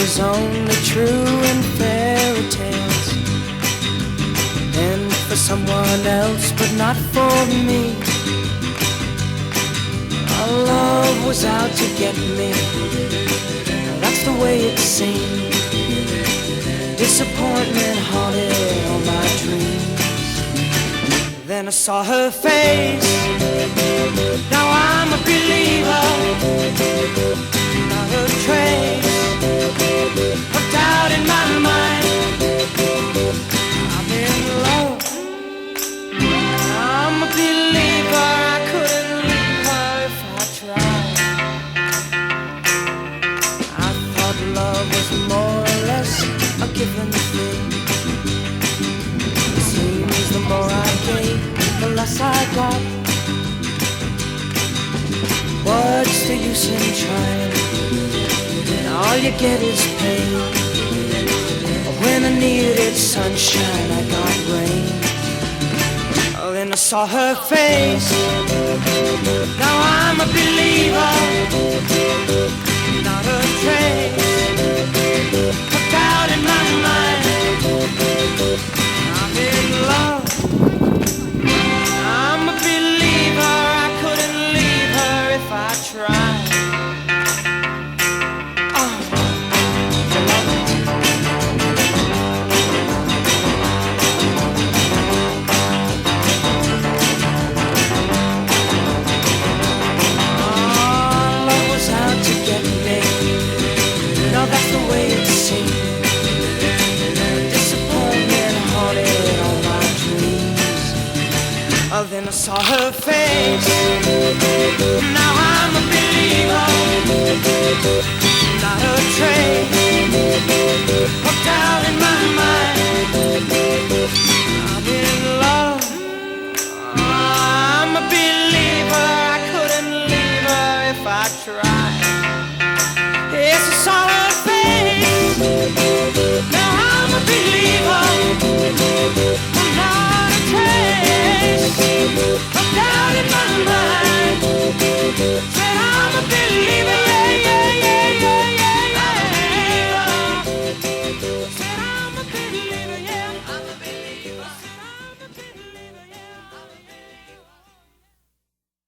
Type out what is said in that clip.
is only true in fairy tales, and for someone else but not for me. Our love was out to get me, that's the way it seemed. Disappointment haunted all my dreams. Then I saw her face, now I'm a believer. Not a trace of doubt in my mind. I'm in love, I'm a believer. I couldn't leave her if I tried. I thought love was more or less a given thing. It seems the more I gave, the less I got. What's the use in trying? All you get is pain. When I needed sunshine, I got rain. Oh, then I saw her face, now I'm a believer. Not a trace of doubt in my mind. I'm in love, I'm a believer. I couldn't leave her if I tried. That's the way it seemed. Disappointment haunted all my dreams. Oh, then I saw her face, now I'm a believer. Not a trace of doubt in my